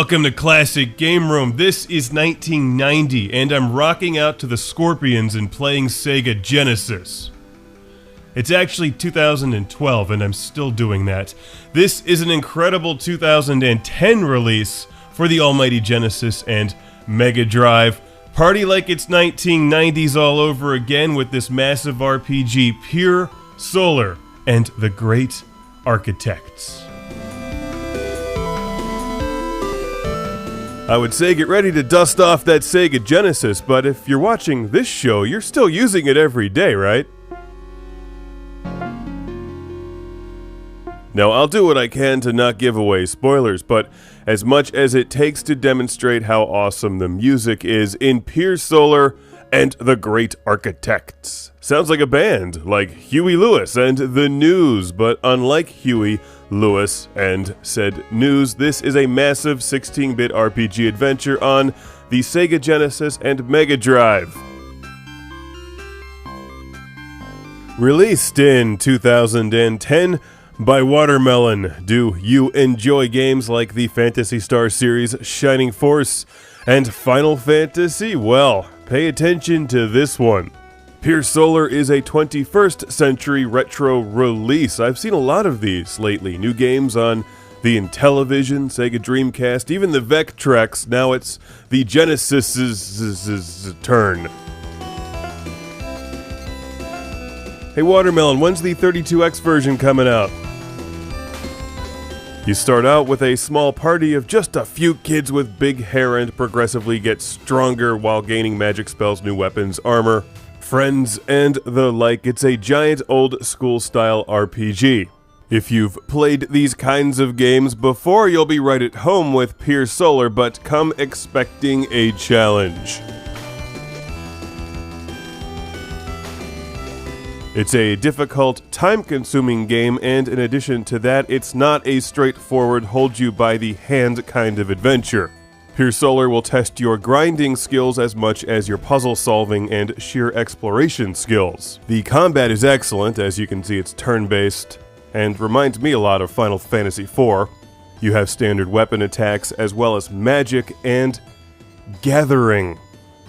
Welcome to Classic Game Room. This is 1990, and I'm rocking out to the Scorpions and playing Sega Genesis. It's actually 2012, and I'm still doing that. This is an incredible 2010 release for the almighty Genesis and Mega Drive. Party like it's 1990s all over again with this massive RPG, Pier, Solar, and the Great Architects. I would say get ready to dust off that Sega Genesis, but if you're watching this show, you're still using it every day, right? Now, I'll do what I can to not give away spoilers, but as much as it takes to demonstrate how awesome the music is in Pier, Solar, and the Great Architects. Sounds like a band, like Huey Lewis and The News, but unlike Huey, Lewis, and said News, this is a massive 16-bit RPG adventure on the Sega Genesis and Mega Drive. Released in 2010 by Watermelon. Do you enjoy games like the Phantasy Star series, Shining Force, and Final Fantasy? Well, pay attention to this one. Pier Solar is a 21st century retro release. I've seen a lot of these lately. New games on the Intellivision, Sega Dreamcast, even the Vectrex. Now it's the Genesis's turn. Hey Watermelon, when's the 32X version coming out? You start out with a small party of just a few kids with big hair and progressively get stronger while gaining magic spells, new weapons, armor, friends, and the like. It's a giant old school style RPG. If you've played these kinds of games before, you'll be right at home with Pier Solar, but come expecting a challenge. It's a difficult, time-consuming game, and in addition to that, it's not a straightforward, hold-you-by-the-hand kind of adventure. Pier Solar will test your grinding skills as much as your puzzle-solving and sheer exploration skills. The combat is excellent, as you can see it's turn-based, and reminds me a lot of Final Fantasy IV. You have standard weapon attacks, as well as magic and gathering.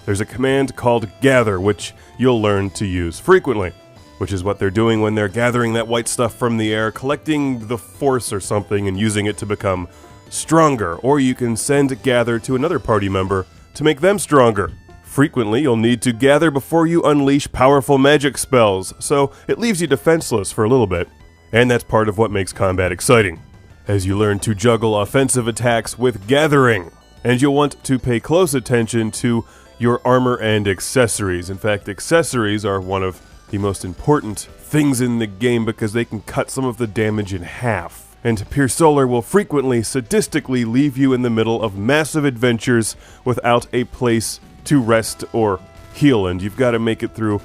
There's a command called Gather, which you'll learn to use frequently. Which is what they're doing when they're gathering that white stuff from the air, collecting the force or something and using it to become stronger. Or you can send Gather to another party member to make them stronger. Frequently, you'll need to gather before you unleash powerful magic spells, so it leaves you defenseless for a little bit. And that's part of what makes combat exciting, as you learn to juggle offensive attacks with gathering. And you'll want to pay close attention to your armor and accessories. In fact, accessories are one of the most important things in the game because they can cut some of the damage in half. And Pier Solar will frequently, sadistically leave you in the middle of massive adventures without a place to rest or heal, and you've got to make it through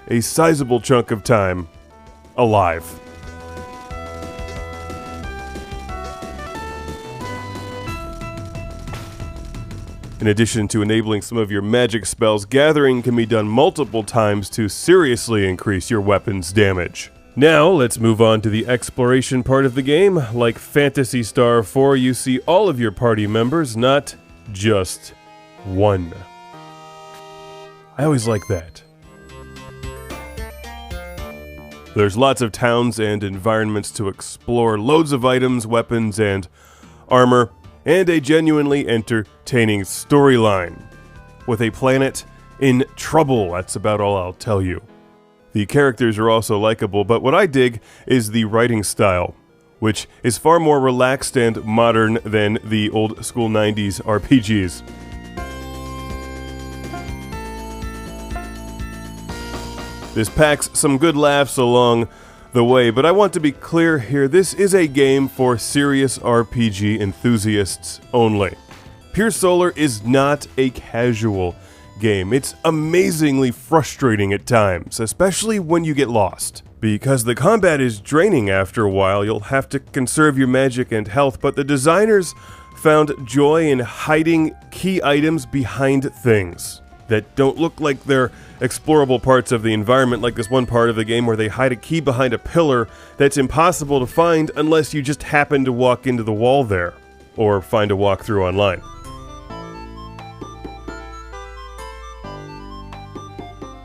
a sizable chunk of time alive. In addition to enabling some of your magic spells, gathering can be done multiple times to seriously increase your weapon's damage. Now, let's move on to the exploration part of the game. Like Phantasy Star 4, you see all of your party members, not just one. I always like that. There's lots of towns and environments to explore, loads of items, weapons, and armor, and a genuinely entertaining storyline. With a planet in trouble, that's about all I'll tell you. The characters are also likable, but what I dig is the writing style, which is far more relaxed and modern than the old school 90s RPGs. This packs some good laughs along the way, but I want to be clear here, this is a game for serious RPG enthusiasts only. Pier Solar is not a casual game. It's amazingly frustrating at times, especially when you get lost. Because the combat is draining after a while, you'll have to conserve your magic and health, but the designers found joy in hiding key items behind things that don't look like they're explorable parts of the environment, like this one part of the game where they hide a key behind a pillar that's impossible to find unless you just happen to walk into the wall there. or find a walkthrough online.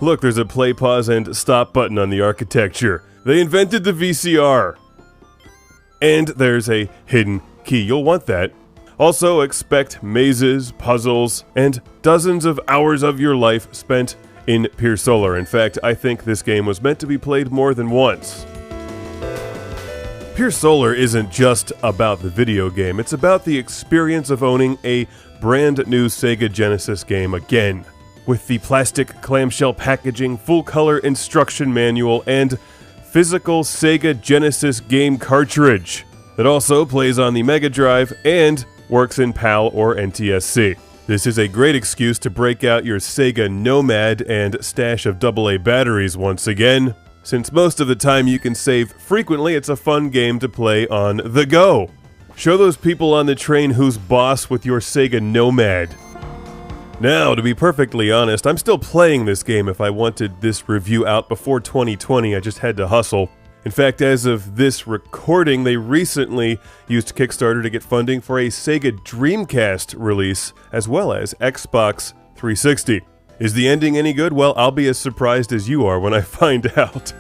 Look, there's a play, pause, and stop button on the architecture. They invented the VCR. And there's a hidden key. You'll want that. Also, expect mazes, puzzles, and dozens of hours of your life spent in Pier Solar. In fact, I think this game was meant to be played more than once. Pier Solar isn't just about the video game. It's about the experience of owning a brand new Sega Genesis game again. With the plastic clamshell packaging, full-color instruction manual, and physical Sega Genesis game cartridge that also plays on the Mega Drive and works in PAL or NTSC. This is a great excuse to break out your Sega Nomad and stash of AA batteries once again. Since most of the time you can save frequently, it's a fun game to play on the go. Show those people on the train who's boss with your Sega Nomad. Now, to be perfectly honest, I'm still playing this game. If I wanted this review out before 2020, I just had to hustle. In fact, as of this recording, they recently used Kickstarter to get funding for a Sega Dreamcast release, as well as Xbox 360. Is the ending any good? Well, I'll be as surprised as you are when I find out.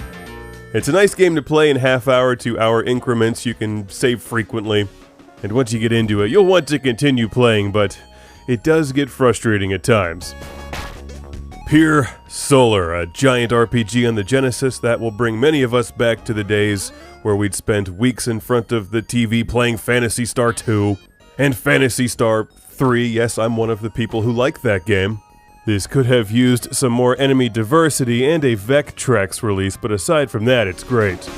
It's a nice game to play in half-hour to hour increments. You can save frequently, and once you get into it, you'll want to continue playing, but it does get frustrating at times. Pier Solar, a giant RPG on the Genesis that will bring many of us back to the days where we'd spend weeks in front of the TV playing Phantasy Star 2 and Phantasy Star 3. Yes, I'm one of the people who like that game. This could have used some more enemy diversity and a Vectrex release, but aside from that, it's great.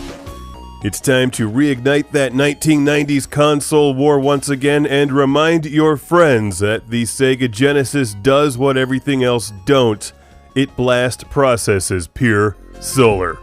It's time to reignite that 1990s console war once again and remind your friends that the Sega Genesis does what everything else don't. It blast processes Pier Solar.